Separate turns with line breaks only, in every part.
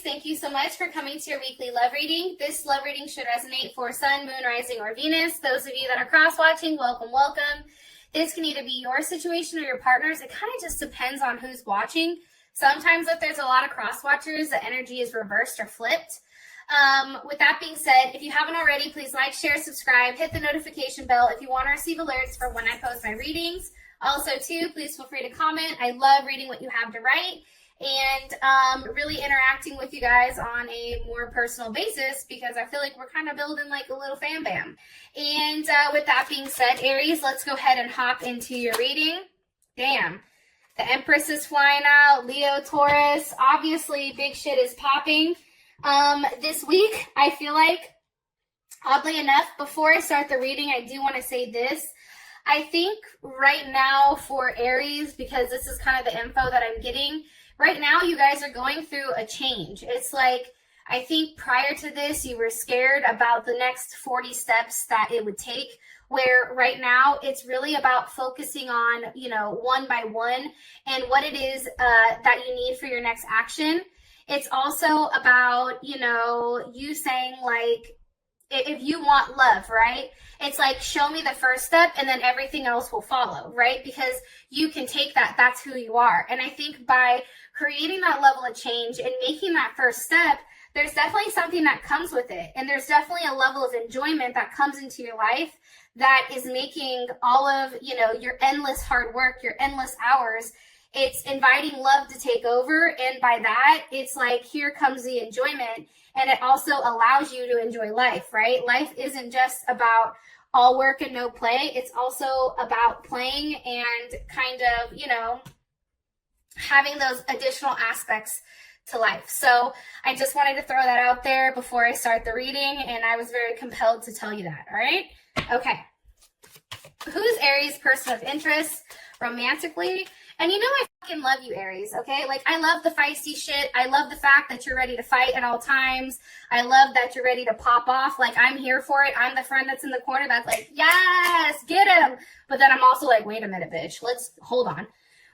thank you so much for coming to your weekly love reading. This love reading should resonate for Sun, Moon, Rising, or Venus. Those of you that are cross-watching, welcome, welcome. This can either be your situation or your partner's. It kind of just depends on who's watching. Sometimes if there's a lot of cross-watchers, the energy is reversed or flipped. With that being said, if you haven't already, please like, share, subscribe, hit the notification bell if you want to receive alerts for when I post my readings. Also, too, please feel free to comment. I love reading what you have to write and really interacting with you guys on a more personal basis because I feel like we're kind of building like a little fam bam. And with that being said, Aries, let's go ahead and hop into your reading. Damn. The Empress is flying out. Leo, Taurus. Obviously, big shit is popping. This week, I feel like, oddly enough, before I start the reading, I do want to say this. I think right now for Aries, because this is kind of the info that I'm getting, right now you guys are going through a change. It's like, I think prior to this, you were scared about the next 40 steps that it would take, where right now it's really about focusing on, you know, one by one and what it is that you need for your next action. It's also about, you know, you saying like, if you want love, right? It's like, show me the first step and then everything else will follow, right? Because you can take that, that's who you are. And I think by creating that level of change and making that first step, there's definitely something that comes with it. And there's definitely a level of enjoyment that comes into your life that is making all of, you know, your endless hard work, your endless hours, it's inviting love to take over. And by that, it's like, here comes the enjoyment. And it also allows you to enjoy life, right? Life isn't just about all work and no play. It's also about playing and kind of, you know, having those additional aspects to life. So I just wanted to throw that out there before I start the reading. And I was very compelled to tell you that, all right? Okay. Who's Aries' person of interest romantically? And you know I fucking love you, Aries, okay? Like, I love the feisty shit. I love the fact that you're ready to fight at all times. I love that you're ready to pop off. Like, I'm here for it. I'm the friend that's in the corner that's like, yes, get him. But then I'm also like, wait a minute, bitch. Let's, hold on.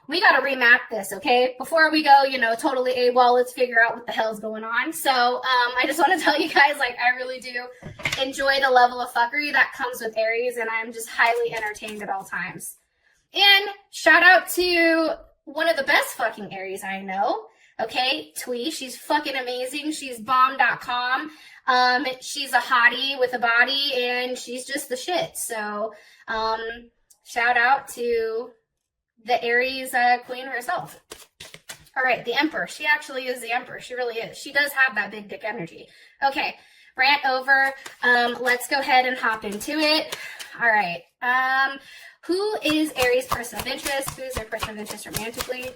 We got to remap this, okay? Before we go, you know, totally AWOL, let's figure out what the hell's going on. So, I just want to tell you guys, like, I really do enjoy the level of fuckery that comes with Aries, and I'm just highly entertained at all times. And shout out to one of the best fucking Aries I know, okay? Twee, she's fucking amazing. She's bomb.com. She's a hottie with a body, and she's just the shit. So, shout out to the Aries queen herself. All right, the Emperor. She actually is the Emperor. She really is. She does have that big dick energy. Okay, rant over. Let's go ahead and hop into it. All right. Who is Aries' person of interest? Who is their person of interest romantically?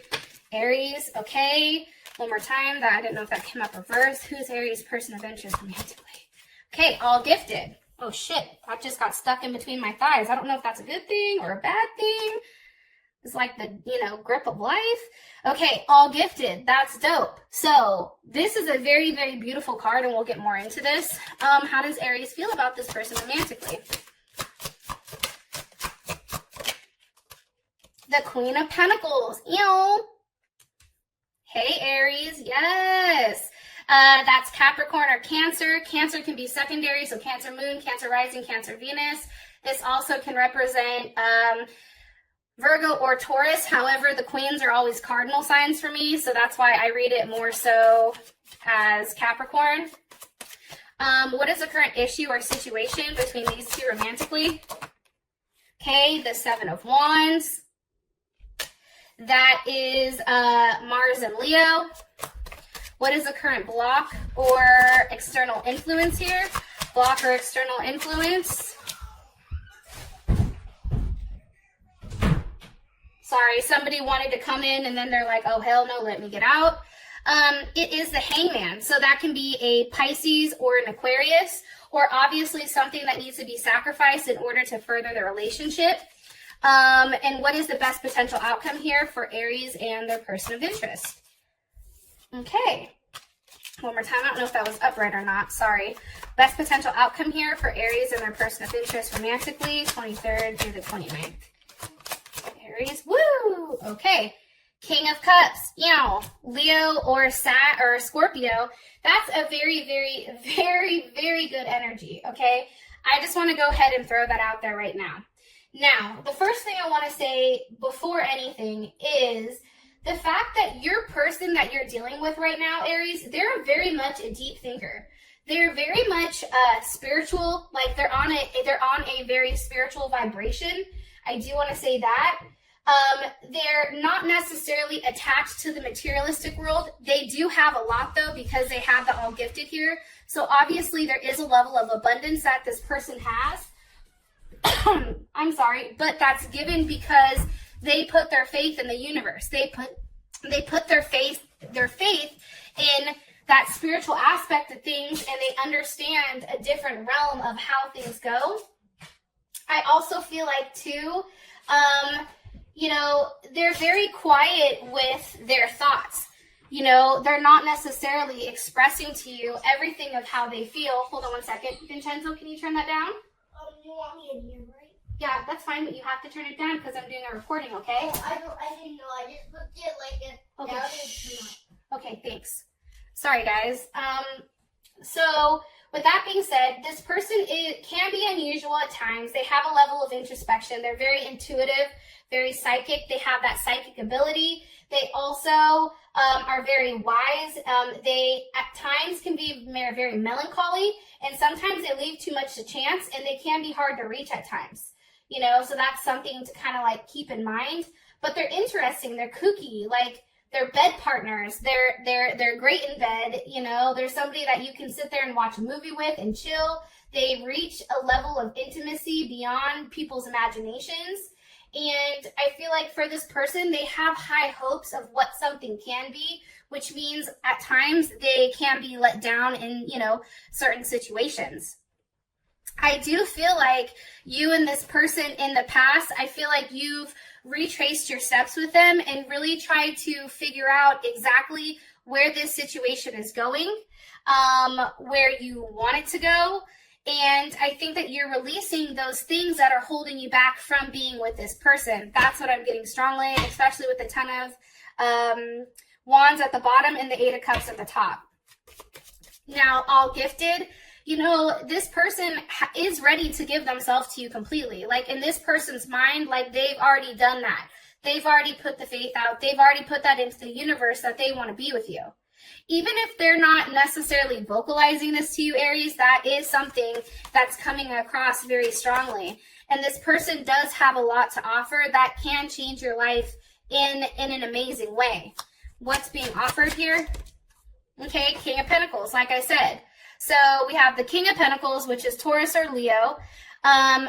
Aries. Okay. One more time. That I didn't know if that came up reverse. Who's Aries' person of interest romantically? Okay, all gifted. Oh shit, that just got stuck in between my thighs. I don't know if that's a good thing or a bad thing. It's like the, you know, grip of life. Okay, all gifted. That's dope. So this is a very, very beautiful card, and we'll get more into this. How does Aries feel about this person romantically? The Queen of Pentacles. Ew. Hey, Aries. Yes. That's Capricorn or Cancer. Cancer can be secondary, so Cancer Moon, Cancer Rising, Cancer Venus. This also can represent Virgo or Taurus. However, the queens are always cardinal signs for me, so that's why I read it more so as Capricorn. What is the current issue or situation between these two romantically? Okay, the Seven of Wands. That is Mars and Leo. What is the current block or external influence here? Block or external influence. Sorry, somebody wanted to come in and then they're like, oh, hell no, let me get out. It is the Hangman. So that can be a Pisces or an Aquarius, or obviously something that needs to be sacrificed in order to further the relationship. And what is the best potential outcome here for Aries and their person of interest? Okay. One more time. I don't know if that was upright or not. Sorry. Best potential outcome here for Aries and their person of interest romantically, 23rd through the 29th. Aries. Woo! Okay. King of Cups, Leo or Scorpio, that's a very, very, very, very good energy, okay? I just want to go ahead and throw that out there right now. Now, the first thing I want to say before anything is the fact that your person that you're dealing with right now, Aries, they're very much a deep thinker. They're very much spiritual, like they're on a very spiritual vibration. I do want to say that. They're not necessarily attached to the materialistic world. They do have a lot though, because they have the all gifted here. So obviously there is a level of abundance that this person has. I'm sorry, but that's given because they put their faith in the universe. They put their faith in that spiritual aspect of things, and they understand a different realm of how things go. I also feel like too, they're very quiet with their thoughts. They're not necessarily expressing to you everything of how they feel. Hold on one second. Vincenzo, can you turn that down?
You want me in here, right?
Yeah, that's fine, but you have to turn it down because I'm doing a recording, okay?
Oh, I didn't know. I just put it like a
Okay.
down and
Okay, thanks. Sorry, guys. So with that being said, this person can be unusual at times. They have a level of introspection. They're very intuitive, very psychic. They have that psychic ability. They also are very wise. They at times can be very melancholy, and sometimes they leave too much to chance, and they can be hard to reach at times. So that's something to kind of like keep in mind. But they're interesting. They're kooky. Like, they're bed partners. They're great in bed. They're somebody that you can sit there and watch a movie with and chill. They reach a level of intimacy beyond people's imaginations. And I feel like for this person, they have high hopes of what something can be, which means at times they can be let down in, certain situations. I do feel like you and this person in the past, I feel like you've retraced your steps with them and really tried to figure out exactly where this situation is going, where you want it to go. And I think that you're releasing those things that are holding you back from being with this person. That's what I'm getting strongly, especially with the 10 of Wands at the bottom and the 8 of Cups at the top. Now, all gifted, this person is ready to give themselves to you completely. Like, in this person's mind, like, they've already done that. They've already put the faith out. They've already put that into the universe that they want to be with you. Even if they're not necessarily vocalizing this to you, Aries, that is something that's coming across very strongly. And this person does have a lot to offer that can change your life in an amazing way. What's being offered here? Okay, King of Pentacles, like I said. So we have the King of Pentacles, which is Taurus or Leo,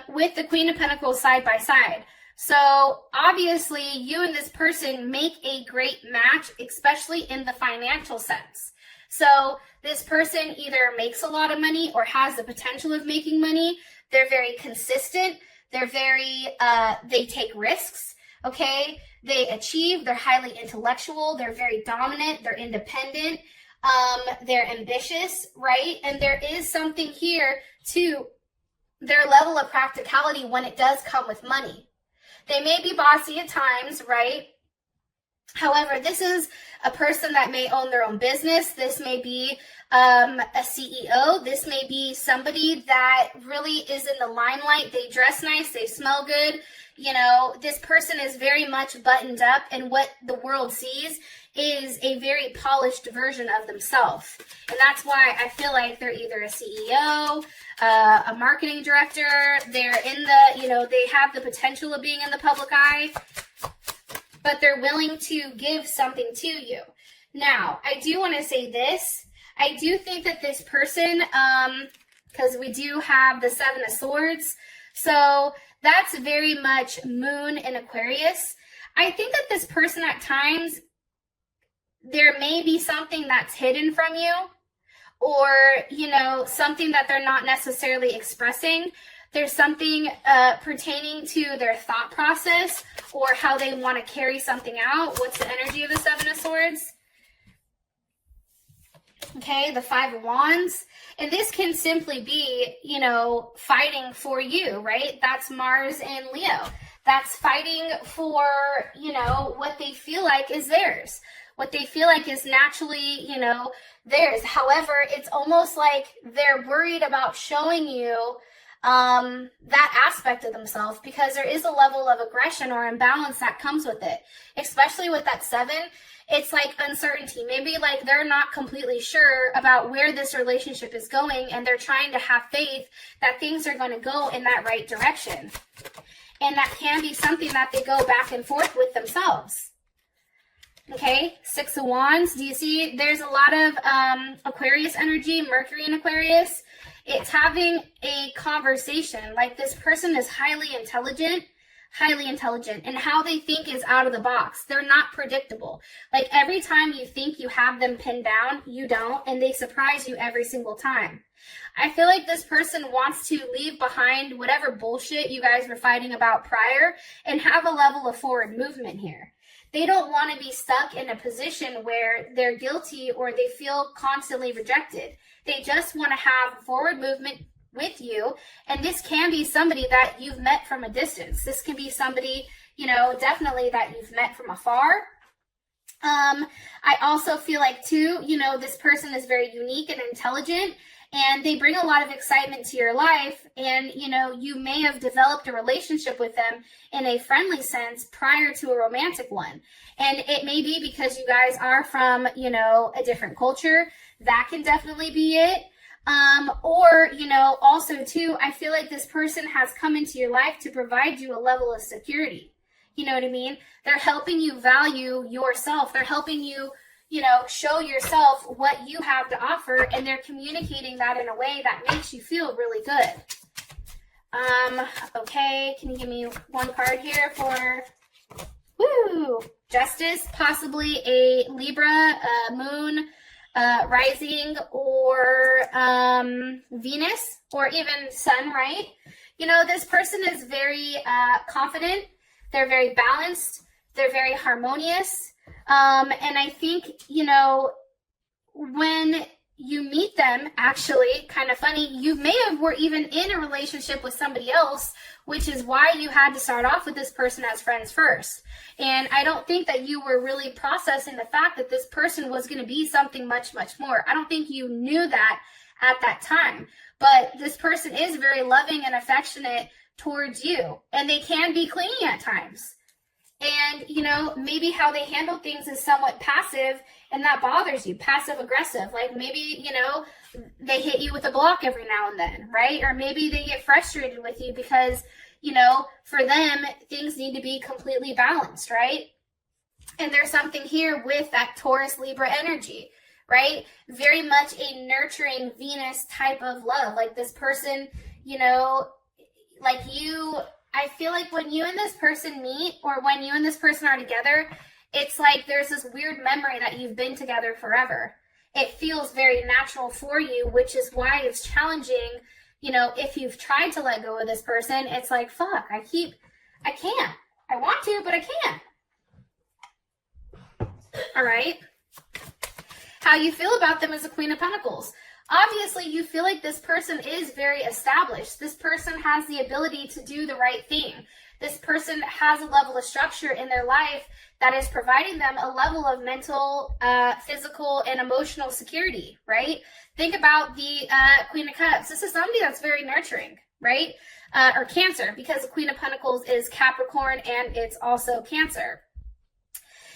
with the Queen of Pentacles side by side. So obviously you and this person make a great match, especially in the financial sense. So this person either makes a lot of money or has the potential of making money. They're very consistent. They're they take risks, okay? They achieve. They're highly intellectual. They're very dominant. They're independent. They're ambitious, right? And there is something here to their level of practicality when it does come with money. They may be bossy at times, right? However, this is a person that may own their own business. This may be a CEO. This may be somebody that really is in the limelight. They dress nice. They smell good. This person is very much buttoned up, and what the world sees is a very polished version of themselves. And that's why I feel like they're either a CEO, a marketing director, they're in the, they have the potential of being in the public eye, but they're willing to give something to you. Now, I do want to say this. I do think that this person, because we do have the 7 of Swords, so that's very much Moon in Aquarius. I think that this person at times, there may be something that's hidden from you, or, something that they're not necessarily expressing. There's something pertaining to their thought process or how they want to carry something out. What's the energy of the 7 of Swords? Okay, the 5 of Wands. And this can simply be, fighting for you, right? That's Mars and Leo. that's fighting for, you know, what they feel like is theirs, what they feel like is naturally, you know, theirs. However, it's almost like they're worried about showing you that aspect of themselves, because there is a level of aggression or imbalance that comes with it, especially with that 7. It's like uncertainty. Maybe like they're not completely sure about where this relationship is going, and they're trying to have faith that things are going to go in that right direction. And that can be something that they go back and forth with themselves. Okay, 6 of Wands. Do you see there's a lot of Aquarius energy, Mercury in Aquarius? It's having a conversation. Like this person is highly intelligent, and how they think is out of the box. They're not predictable. Like every time you think you have them pinned down, you don't, and they surprise you every single time. I feel like this person wants to leave behind whatever bullshit you guys were fighting about prior and have a level of forward movement here. They don't want to be stuck in a position where they're guilty or they feel constantly rejected. They just want to have forward movement with you. And this can be somebody that you've met from a distance. This can be somebody, you know, definitely that you've met from afar. I also feel like too, you know, this person is very unique and intelligent, and they bring a lot of excitement to your life. And, you know, you may have developed a relationship with them in a friendly sense prior to a romantic one. And it may be because you guys are from, you know, a different culture. That can definitely be it. Or, you know, also too, I feel like this person has come into your life to provide you a level of security. You know what I mean? They're helping you value yourself. They're helping you, you know, show yourself what you have to offer, and they're communicating that in a way that makes you feel really good. Okay, can you give me one card here for, Justice, possibly a Libra, moon, rising, or Venus, or even sun, right? You know, this person is very confident. They're very balanced. They're very harmonious. And I think, you know, when you meet them, actually, kind of funny, you may have were even in a relationship with somebody else, which is why you had to start off with this person as friends first. And I don't think that you were really processing the fact that this person was going to be something much, much more. I don't think you knew that at that time. But this person is very loving and affectionate towards you, and they can be clingy at times. And, you know, maybe how they handle things is somewhat passive, and that bothers you, passive aggressive. Like maybe, you know, they hit you with a block every now and then, right? Or maybe they get frustrated with you because, you know, for them, things need to be completely balanced, right? And there's something here with that Taurus Libra energy, right? Very much a nurturing Venus type of love. Like this person, you know, like you, I feel like when you and this person meet, or when you and this person are together, it's like there's this weird memory that you've been together forever. It feels very natural for you, which is why it's challenging. You know, if you've tried to let go of this person, it's like, fuck, I can't. I want to, but I can't. All right. How you feel about them is the Queen of Pentacles. Obviously, you feel like this person is very established. This person has the ability to do the right thing. This person has a level of structure in their life that is providing them a level of mental, physical, and emotional security, right? Think about the Queen of Cups. This is somebody that's very nurturing, right? Or Cancer, because the Queen of Pentacles is Capricorn and it's also Cancer.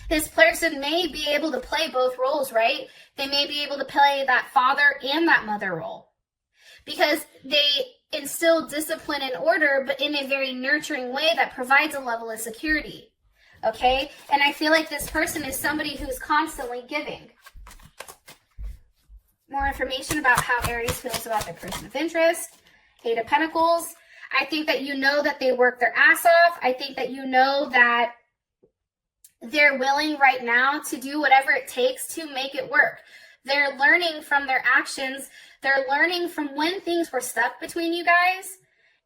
This person may be able to play both roles, right? They may be able to play that father and that mother role, because they instill discipline and order, but in a very nurturing way that provides a level of security, okay? And I feel like this person is somebody who's constantly giving. More information about how Aries feels about their person of interest. 8 of Pentacles. I think that you know that they work their ass off. I think that you know that they're willing right now to do whatever it takes to make it work. They're learning from their actions. They're learning from when things were stuck between you guys.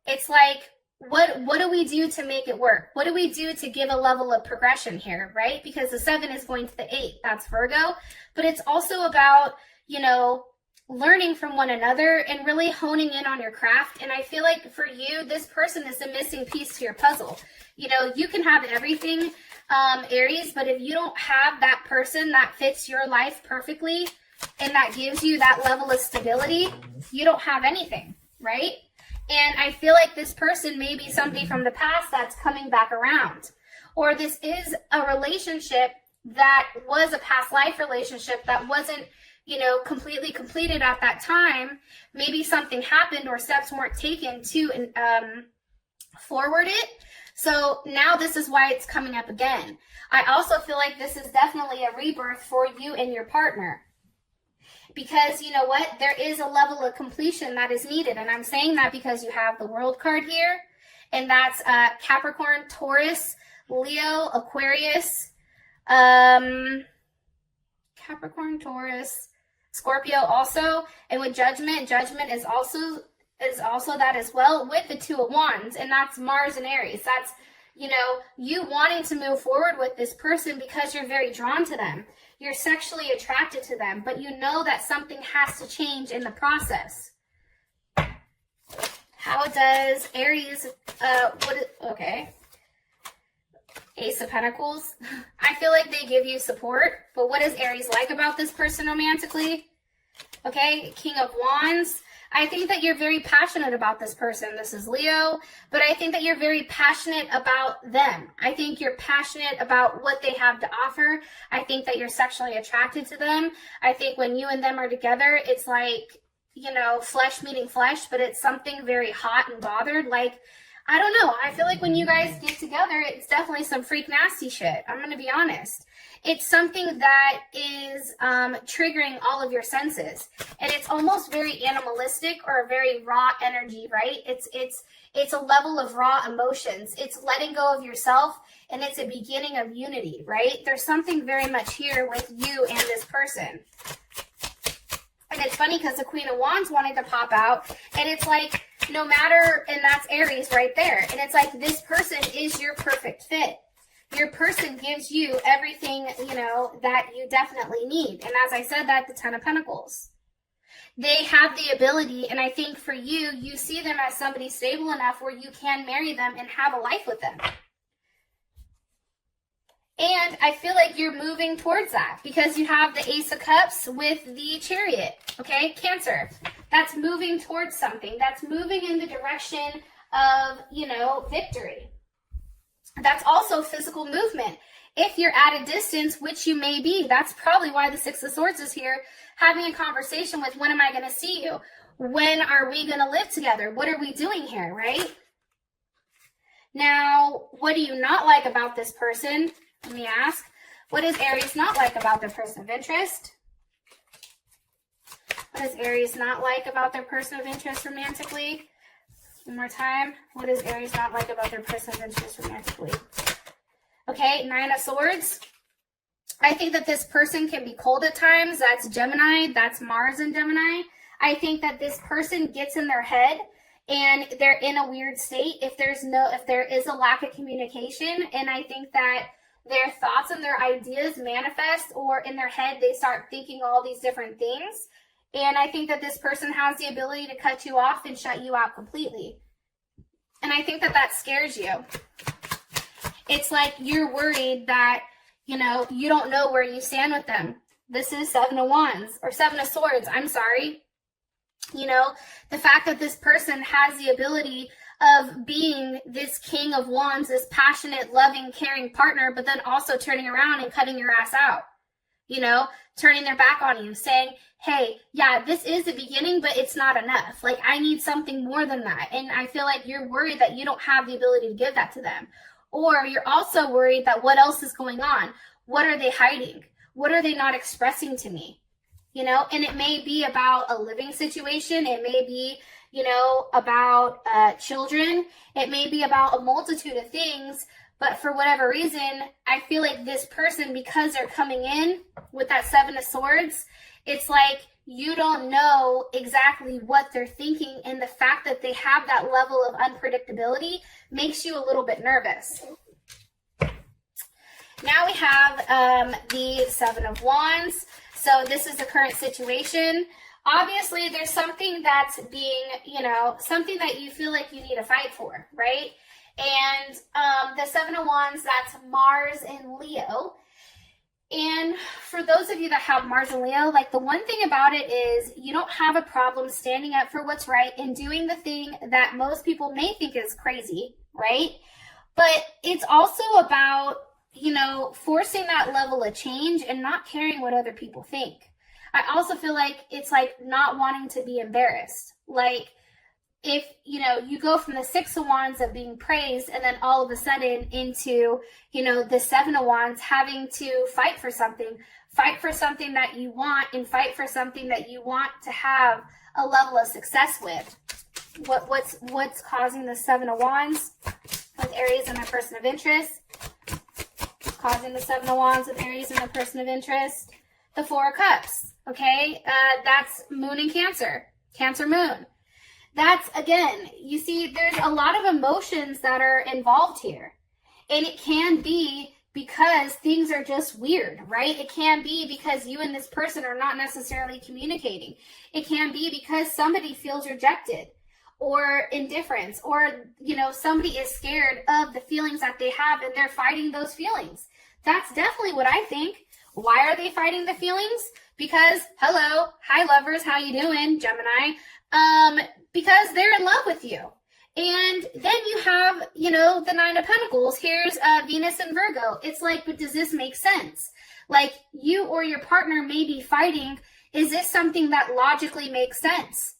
It's like, what do we do to make it work? What do we do to give a level of progression here, right? Because the 7 is going to the 8. That's Virgo. But it's also about, you know, learning from one another and really honing in on your craft. And I feel like for you, this person is the missing piece to your puzzle. You know, you can have everything, Aries, but if you don't have that person that fits your life perfectly and that gives you that level of stability, you don't have anything, right? And I feel like this person may be somebody from the past that's coming back around. Or this is a relationship that was a past life relationship that wasn't, you know, completely completed at that time. Maybe something happened or steps weren't taken to forward it. So now this is why it's coming up again. I also feel like this is definitely a rebirth for you and your partner. Because you know what? There is a level of completion that is needed. And I'm saying that because you have the World card here. And that's Capricorn, Taurus, Leo, Aquarius, Capricorn, Taurus, Scorpio also. And with Judgment is also that as well, with the Two of Wands. And that's Mars and Aries. That's, you know, you wanting to move forward with this person because you're very drawn to them. You're sexually attracted to them, but you know that something has to change in the process. How does Aries, okay. Ace of Pentacles. I feel like they give you support, but what does Aries like about this person romantically? Okay, King of Wands. I think that you're very passionate about this person. This is Leo, but I think that you're very passionate about them. I think you're passionate about what they have to offer. I think that you're sexually attracted to them. I think when you and them are together, it's like, you know, flesh meeting flesh, but it's something very hot and bothered. Like, I don't know. I feel like when you guys get together, it's definitely some freak nasty shit. I'm going to be honest. It's something that is triggering all of your senses. And it's almost very animalistic or a very raw energy, right? It's a level of raw emotions. It's letting go of yourself, and it's a beginning of unity, right? There's something very much here with you and this person. And it's funny because the Queen of Wands wanted to pop out, and it's like, no matter, and that's Aries right there. And it's like, this person is your perfect fit. Your person gives you everything, you know, that you definitely need. And as I said, that the Ten of Pentacles. They have the ability, and I think for you, you see them as somebody stable enough where you can marry them and have a life with them. And I feel like you're moving towards that because you have the Ace of Cups with the Chariot, okay? Cancer. That's moving towards something. That's moving in the direction of, you know, victory. That's also physical movement. If you're at a distance, which you may be, that's probably why the Six of Swords is here, having a conversation with, when am I going to see you? When are we going to live together? What are we doing here, right? Now, what do you not like about this person? Let me ask. What does Aries not like about their person of interest? What does Aries not like about their person of interest romantically? One more time. What does Aries not like about their person of interest romantically? Okay, Nine of Swords. I think that this person can be cold at times. That's Gemini. That's Mars in Gemini. I think that this person gets in their head and they're in a weird state if there is a lack of communication. And I think that their thoughts and their ideas manifest, or in their head they start thinking all these different things. And I think that this person has the ability to cut you off and shut you out completely. And I think that that scares you. It's like you're worried that, you know, you don't know where you stand with them. This is Seven of Wands, or Seven of Swords, I'm sorry. You know, the fact that this person has the ability of being this King of Wands, this passionate, loving, caring partner, but then also turning around and cutting your ass out. You know, turning their back on you, saying, hey, yeah, this is the beginning, but it's not enough. Like, I need something more than that. And I feel like you're worried that you don't have the ability to give that to them. Or you're also worried that what else is going on? What are they hiding? What are they not expressing to me? You know, and it may be about a living situation. It may be, you know, about children. It may be about a multitude of things. But for whatever reason, I feel like this person, because they're coming in with that Seven of Swords, it's like you don't know exactly what they're thinking. And the fact that they have that level of unpredictability makes you a little bit nervous. Now we have the Seven of Wands. So this is the current situation. Obviously, there's something that's being, something that you feel like you need to fight for, right? And the Seven of Wands, that's Mars and Leo. And for those of you that have Mars and Leo, like, the one thing about it is you don't have a problem standing up for what's right and doing the thing that most people may think is crazy, right? But it's also about, forcing that level of change and not caring what other people think. I also feel like it's like not wanting to be embarrassed. Like, if, you go from the Six of Wands of being praised and then all of a sudden into, the Seven of Wands having to fight for something that you want, and fight for something that you want to have a level of success with. What's causing the Seven of Wands with Aries and their person of interest? Causing the Seven of Wands with Aries and their person of interest? The Four of Cups, okay? That's Moon and Cancer. Cancer Moon. That's, again, you see, there's a lot of emotions that are involved here. And it can be because things are just weird, right? It can be because you and this person are not necessarily communicating. It can be because somebody feels rejected or indifference, or, somebody is scared of the feelings that they have and they're fighting those feelings. That's definitely what I think. Why are they fighting the feelings? Because, hello, hi lovers, how you doing, Gemini? Because they're in love with you. And then you have, the Nine of Pentacles. Here's Venus and Virgo. It's like, but does this make sense? Like, you or your partner may be fighting. Is this something that logically makes sense?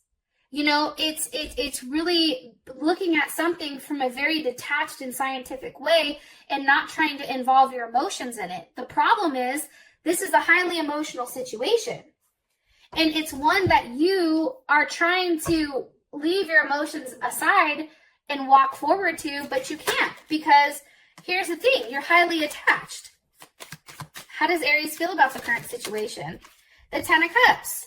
It's really looking at something from a very detached and scientific way and not trying to involve your emotions in it. The problem is, this is a highly emotional situation. And it's one that you are trying to leave your emotions aside and walk forward to, but you can't, because here's the thing, you're highly attached. How does Aries feel about the current situation? The Ten of Cups.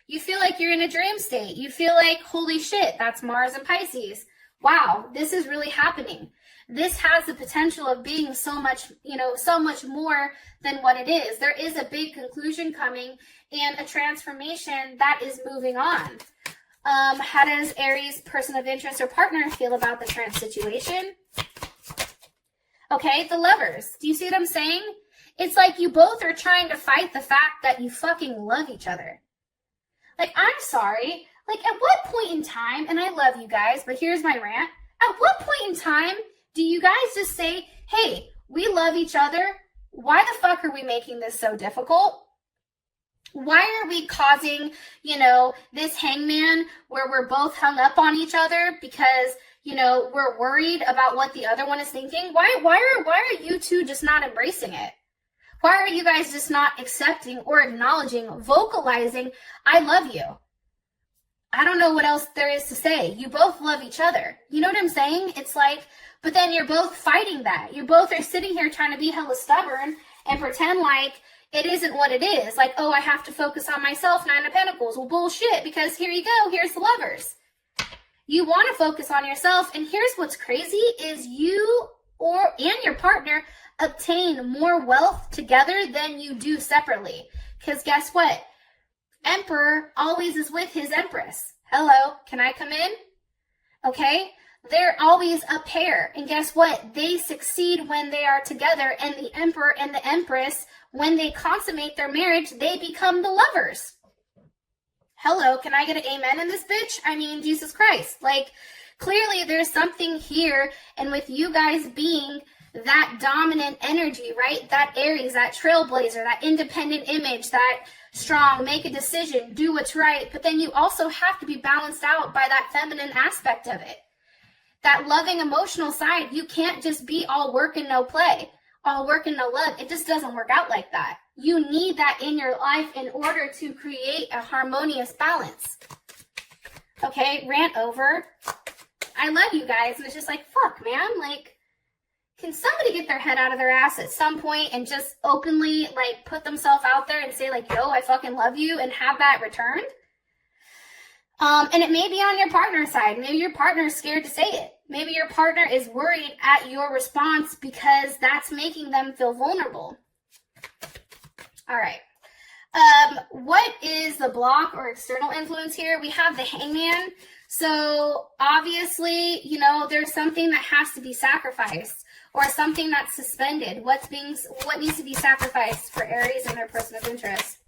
You feel like you're in a dream state. You feel like, holy shit, that's Mars and Pisces. Wow, this is really happening. This has the potential of being so much, so much more than what it is. There is a big conclusion coming and a transformation that is moving on. How does Aries, person of interest or partner, feel about the current situation? Okay, the Lovers. Do you see what I'm saying? It's like you both are trying to fight the fact that you fucking love each other. Like, I'm sorry. Like, at what point in time, and I love you guys, but here's my rant. At what point in time do you guys just say, hey, we love each other. Why the fuck are we making this so difficult? Why are we causing, this hangman where we're both hung up on each other because, we're worried about what the other one is thinking? Why are you two just not embracing it? Why are you guys just not accepting or acknowledging, vocalizing, I love you? I don't know what else there is to say. You both love each other. You know what I'm saying? It's like, but then you're both fighting that. You both are sitting here trying to be hella stubborn and pretend like it isn't what it is. Like, oh, I have to focus on myself, Nine of Pentacles. Well, bullshit, because here you go. Here's the Lovers. You want to focus on yourself, and here's what's crazy is you and your partner obtain more wealth together than you do separately. Because guess what? Emperor always is with his Empress. Hello, can I come in? Okay? They're always a pair. And guess what? They succeed when they are together. And the Emperor and the Empress, when they consummate their marriage, they become the Lovers. Hello, can I get an amen in this bitch? I mean, Jesus Christ. Like, clearly there's something here. And with you guys being that dominant energy, right? That Aries, that trailblazer, that independent image, that strong, make a decision, do what's right. But then you also have to be balanced out by that feminine aspect of it. That loving emotional side. You can't just be all work and no play, all work and no love. It just doesn't work out like that. You need that in your life in order to create a harmonious balance. Okay, rant over. I love you guys. And it's just like, fuck, man. Like, can somebody get their head out of their ass at some point and just openly, like, put themselves out there and say, like, yo, I fucking love you, and have that returned? And it may be on your partner's side. Maybe your partner is scared to say it. Maybe your partner is worried at your response because that's making them feel vulnerable. All right. What is the block or external influence here? We have the Hangman. So obviously, you know, there's something that has to be sacrificed or something that's suspended. What needs to be sacrificed for Aries and their person of interest?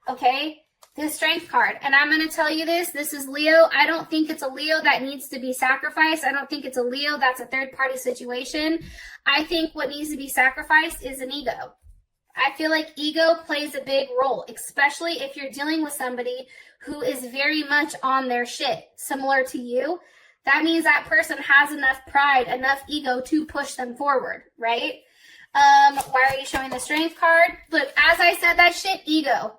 Okay, the Strength card. And I'm going to tell you this is Leo. I don't think it's a Leo that needs to be sacrificed. I don't think it's a Leo that's a third party situation. I think what needs to be sacrificed is an ego. I feel like ego plays a big role, especially if you're dealing with somebody who is very much on their shit, similar to you. That means that person has enough pride, enough ego to push them forward, right? Why are you showing the Strength card? Look, as I said that shit, ego.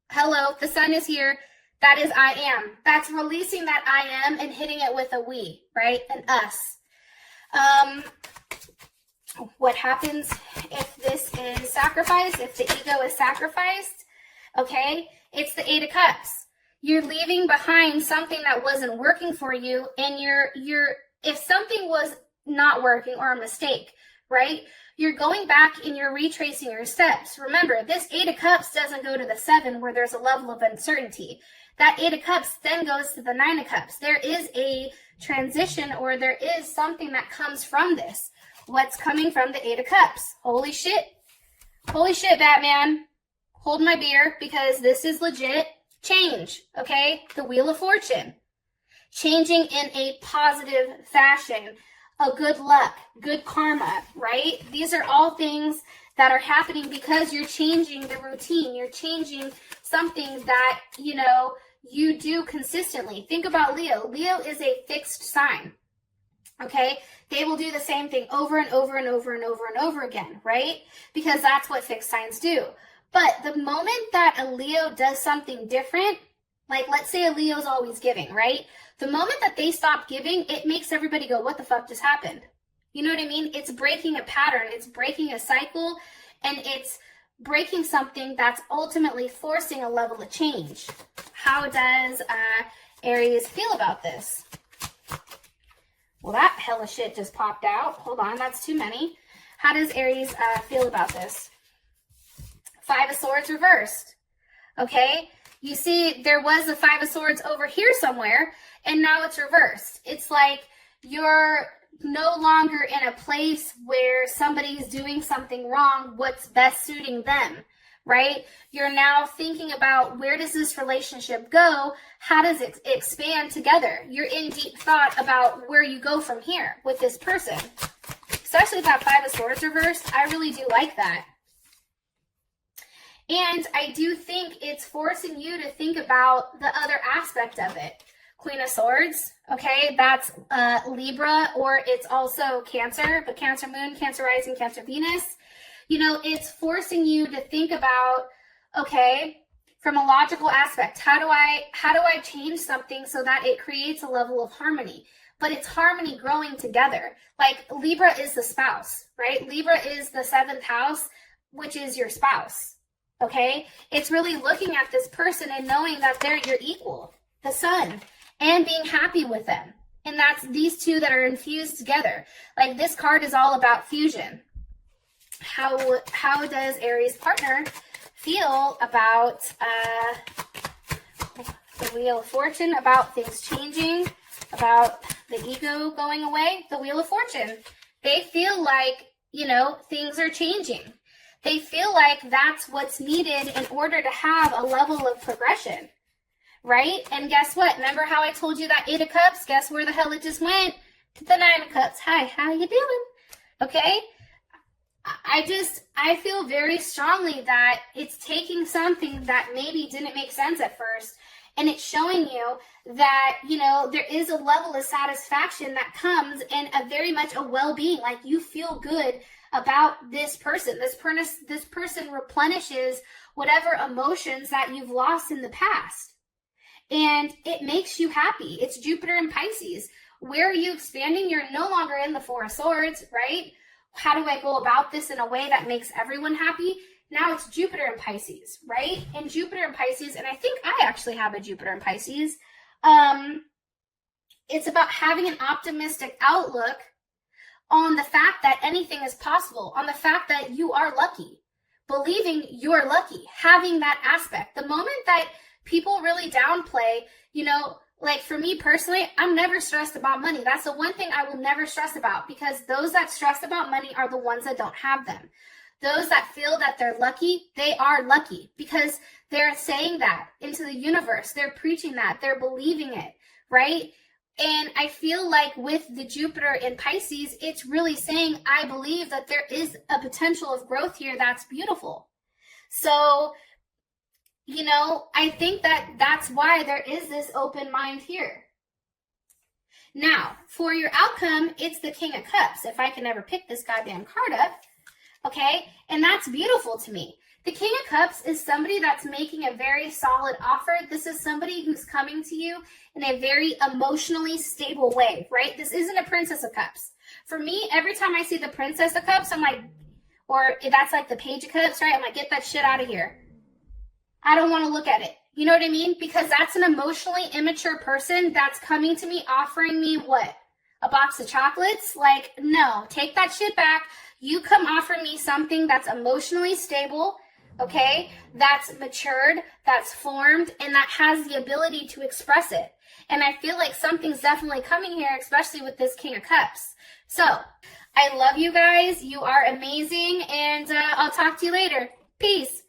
Hello, the sun is here. That is I am. That's releasing that I am and hitting it with a we, right? An us. What happens if this is sacrificed, if the ego is sacrificed? Okay, it's the Eight of Cups. You're leaving behind something that wasn't working for you, and if something was not working or a mistake, right? You're going back and you're retracing your steps. Remember, this Eight of Cups doesn't go to the Seven where there's a level of uncertainty. That Eight of Cups then goes to the Nine of Cups. There is a transition, or there is something that comes from this. What's coming from the Eight of Cups? Holy shit. Holy shit, Batman. Hold my beer, because this is legit change, okay? The Wheel of Fortune. Changing in a positive fashion. A good luck, good karma, right? These are all things that are happening because you're changing the routine. You're changing something that, you know, you do consistently. Think about Leo. Leo is a fixed sign, okay? They will do the same thing over and over and over and over and over again, right? Because that's what fixed signs do. But the moment that a Leo does something different, like let's say a Leo's always giving, right? The moment that they stop giving, it makes everybody go, what the fuck just happened? You know what I mean? It's breaking a pattern, it's breaking a cycle, and it's breaking something that's ultimately forcing a level of change. How does Aries feel about this? Well, that hella shit just popped out. Hold on, that's too many. How does Aries feel about this? Five of Swords reversed. Okay? You see, there was a Five of Swords over here somewhere, and now it's reversed. It's like you're no longer in a place where somebody's doing something wrong, what's best suiting them, right? You're now thinking about, where does this relationship go? How does it expand together? You're in deep thought about where you go from here with this person. Especially with that Five of Swords reversed, I really do like that. And I do think it's forcing you to think about the other aspect of it. Queen of Swords, okay, that's Libra, or it's also Cancer, but Cancer Moon, Cancer Rising, Cancer Venus. You know, it's forcing you to think about, okay, from a logical aspect, how do I change something so that it creates a level of harmony? But it's harmony growing together. Like Libra is the spouse, right? Libra is the 7th house, which is your spouse. Okay, it's really looking at this person and knowing that they're your equal, the sun, and being happy with them. And that's these two that are infused together. Like this card is all about fusion. How does Aries partner feel about the Wheel of Fortune, about things changing, about the ego going away? The Wheel of Fortune. They feel like, you know, things are changing. They feel like that's what's needed in order to have a level of progression, right? And guess what? Remember how I told you that Eight of Cups? Guess where the hell it just went? To the Nine of Cups. Hi, how you doing? Okay? I feel very strongly that it's taking something that maybe didn't make sense at first, and it's showing you that, you know, there is a level of satisfaction that comes in a very much a well-being. Like you feel good about this person. This person replenishes whatever emotions that you've lost in the past. And it makes you happy. It's Jupiter and Pisces. Where are you expanding? You're no longer in the Four of Swords, right? How do I go about this in a way that makes everyone happy? Now it's Jupiter and Pisces, right? And Jupiter and Pisces, and I think I actually have a Jupiter and Pisces. It's about having an optimistic outlook on the fact that anything is possible, on the fact that you are lucky. believing you're lucky, having that aspect. The moment that people really downplay, you know, like for me personally, I'm never stressed about money. That's the one thing I will never stress about, because those that stress about money are the ones that don't have them. Those that feel that they're lucky, they are lucky because they're saying that into the universe. They're preaching that. They're believing it, right? And I feel like with the Jupiter in Pisces, it's really saying, I believe that there is a potential of growth here that's beautiful. So, you know, I think that that's why there is this open mind here. Now, for your outcome, it's the King of Cups. If I can ever pick this goddamn card up, okay? And that's beautiful to me. The King of Cups is somebody that's making a very solid offer. This is somebody who's coming to you in a very emotionally stable way, right? This isn't a Princess of Cups. For me, every time I see the Princess of Cups, I'm like, or if that's like the Page of Cups, right? I'm like, get that shit out of here. I don't want to look at it. You know what I mean? Because that's an emotionally immature person that's coming to me offering me what? A box of chocolates? Like, no, take that shit back. You come offer me something that's emotionally stable, okay, that's matured, that's formed, and that has the ability to express it. And I feel like something's definitely coming here, especially with this King of Cups. So, I love you guys. You are amazing, and I'll talk to you later. Peace.